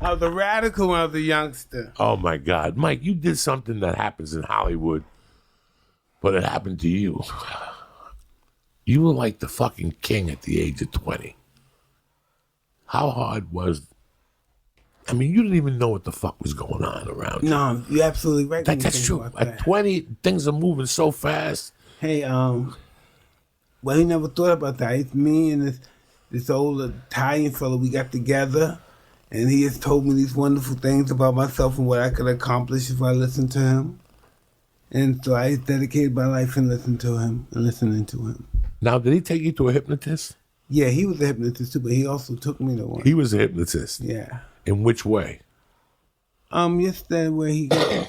I was a radical when I was a youngster. Oh my God, Mike, you did something that happens in Hollywood, but it happened to you. You were like the fucking king at the age of 20. How hard was? I mean, you didn't even know what the fuck was going on around you. No, you're absolutely right. That's true. At 20, things are moving so fast. Hey, well, he never thought about that. It's me and this old Italian fellow. We got together, and he has told me these wonderful things about myself and what I could accomplish if I listened to him. And so I dedicated my life in listening to him. Now, did he take you to a hypnotist? Yeah, he was a hypnotist too, but he also took me to one. He was a hypnotist? Yeah. In which way? Just that where he could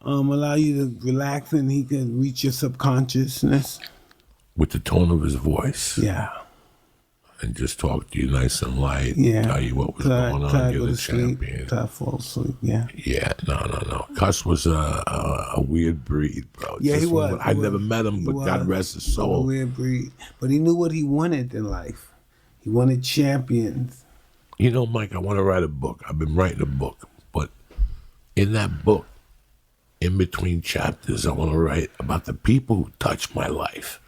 allow you to relax and he could reach your subconsciousness. With the tone of his voice? Yeah. And just talk to you nice and light. Yeah. Tell you what was going on. You're the champion. Till I fall asleep, yeah. Yeah, no. Cuss was a weird breed, bro. Yeah, he was. I never met him, but God rest his soul. A weird breed. But he knew what he wanted in life. He wanted champions. You know, Mike, I want to write a book. I've been writing a book. But in that book, in between chapters, I want to write about the people who touched my life.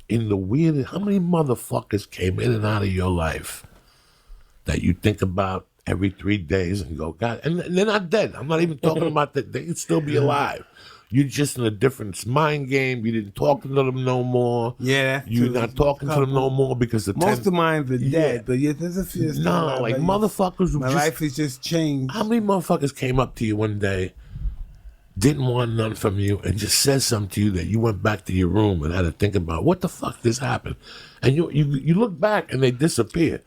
In the weirdest, how many motherfuckers came in and out of your life that you think about every 3 days and go, God, and they're not dead. I'm not even talking about that. They can still be alive. You're just in a different mind game. You didn't talk to them no more. Yeah, you're not talking to them no more because most of mine are dead. But yeah, there's a few. No, like motherfuckers. My life has just changed. How many motherfuckers came up to you one day, didn't want none from you, and just said something to you that you went back to your room and had to think about what the fuck this happened, and you look back and they disappear,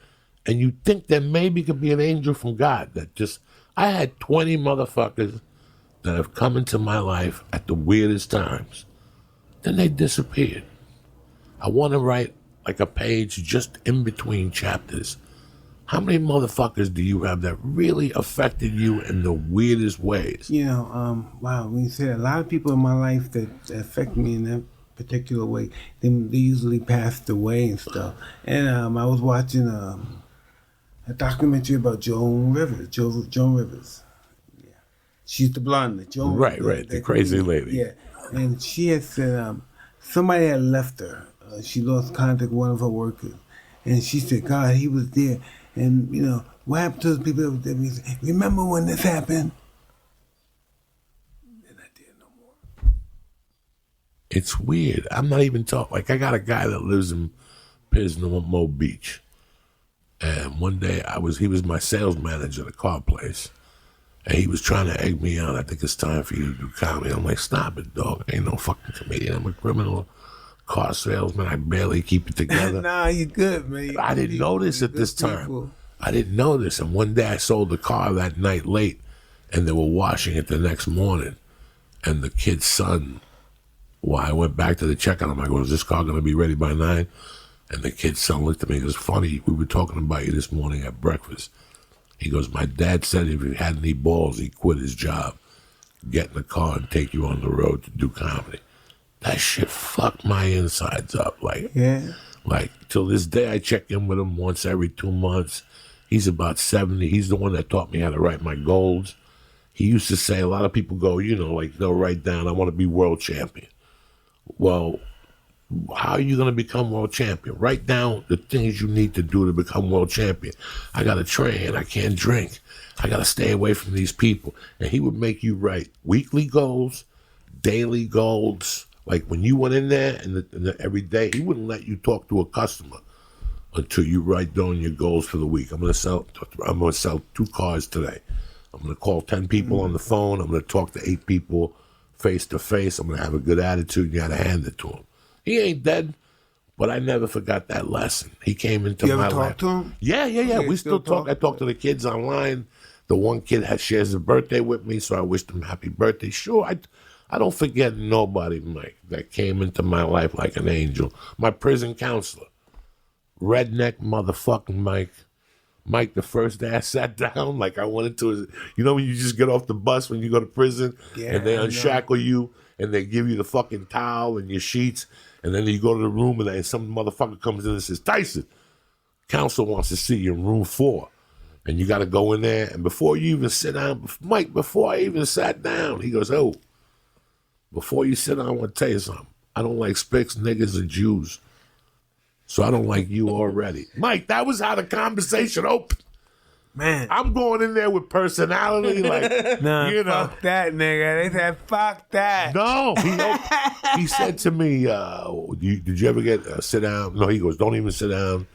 and you think that maybe could be an angel from God that just. I had 20 motherfuckers that have come into my life at the weirdest times. Then they disappeared. I want to write like a page just in between chapters. How many motherfuckers do you have that really affected you in the weirdest ways? You know, wow, when you say that, a lot of people in my life that affect me in that particular way, they usually passed away and stuff. And I was watching a documentary about Joan Rivers. Yeah. She's the blonde. Joan. Right, the crazy lady. Yeah. And she had said somebody had left her. She lost contact with one of her workers. And she said, God, he was there. And, you know, what happened to those people that was there? Remember when this happened? They're not there no more. It's weird. I'm not even talking. Like, I got a guy that lives in Pismo Beach. And one day, he was my sales manager at a car place. And he was trying to egg me on. I think it's time for you to do comedy. I'm like, stop it, dog. I ain't no fucking comedian. I'm a criminal car salesman. I barely keep it together. Nah, you good, man. I didn't know this at this time. I didn't know this. And one day I sold the car that night late, and they were washing it the next morning. And the kid's son, I went back to the checkout. I'm like, well, is this car going to be ready by 9? And the kid's son looked at me and goes, funny, we were talking about you this morning at breakfast. He goes, my dad said if he had any balls, he'd quit his job, get in the car and take you on the road to do comedy. That shit fucked my insides up. Like till this day, I check in with him once every 2 months. He's about 70. He's the one that taught me how to write my goals. He used to say, a lot of people go, you know, like they'll write down, I want to be world champion. Well, how are you going to become world champion? Write down the things you need to do to become world champion. I got to train. I can't drink. I got to stay away from these people. And he would make you write weekly goals, daily goals. Like when you went in there and every day, he wouldn't let you talk to a customer until you write down your goals for the week. I'm going to sell 2 cars today. I'm going to call 10 people on the phone. I'm going to talk to 8 people face to face. I'm going to have a good attitude. You got to hand it to him. He ain't dead, but I never forgot that lesson. He came into my life. You ever talk to him? Yeah. We still talk. I talk to the kids online. The one kid shares his birthday with me, so I wished him happy birthday. Sure, I don't forget nobody, Mike, that came into my life like an angel. My prison counselor, redneck motherfucking Mike. Mike, the first day I sat down, like I wanted to, you know when you just get off the bus when you go to prison and they unshackle you and they give you the fucking towel and your sheets and then you go to the room and some motherfucker comes in and says, Tyson, counsel wants to see you in room 4. And you got to go in there, and before you even sit down, Mike, before I even sat down, he goes, oh, before you sit down, I want to tell you something. I don't like spics, niggas, and Jews. So I don't like you already. Mike, that was how the conversation opened. Man. I'm going in there with personality, like, nah, you know. Fuck that, nigga. They said, fuck that. No. He said to me, did you ever get sit down? No, he goes, don't even sit down.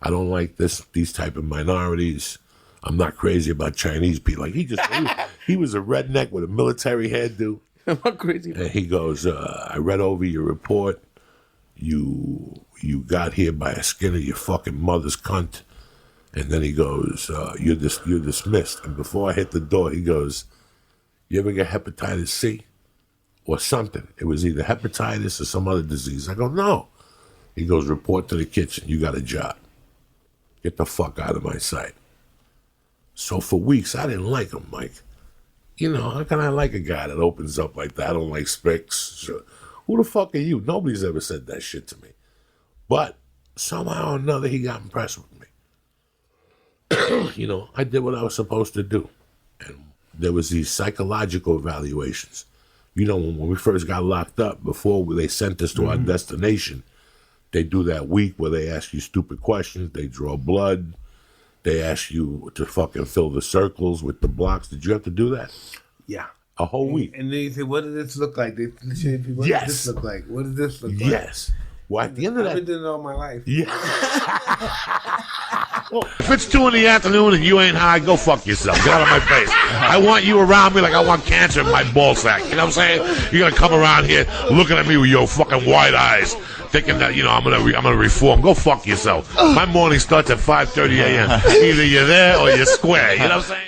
I don't like these type of minorities. I'm not crazy about Chinese people. Like, he was a redneck with a military hairdo. I'm not crazy. And he goes, I read over your report. You got here by a skin of your fucking mother's cunt. And then he goes, you're dismissed. And before I hit the door, he goes, you ever get hepatitis C? Or something. It was either hepatitis or some other disease. I go, no. He goes, report to the kitchen. You got a job. Get the fuck out of my sight. So for weeks, I didn't like him, Mike. You know, how can I like a guy that opens up like that? I don't like spics. Sure. Who the fuck are you? Nobody's ever said that shit to me. But somehow or another, he got impressed with me. You know, I did what I was supposed to do. And there was these psychological evaluations. You know, when we first got locked up, before they sent us to our destination, they do that week where they ask you stupid questions. They draw blood. They ask you to fucking fill the circles with the blocks. Did you have to do that? Yeah. A whole week. And then you say, what does this look like? They say, what does this look like? What does this look like? Yes. Well, at the end of that... I've been doing it all my life. Yeah. Well, if it's 2 PM and you ain't high, go fuck yourself. Get out of my face. I want you around me like I want cancer in my ball sack. You know what I'm saying? You're gonna come around here looking at me with your fucking wide eyes, thinking that, you know, I'm gonna reform. Go fuck yourself. My morning starts at 5:30 a.m. Either you're there or you're square. You know what I'm saying?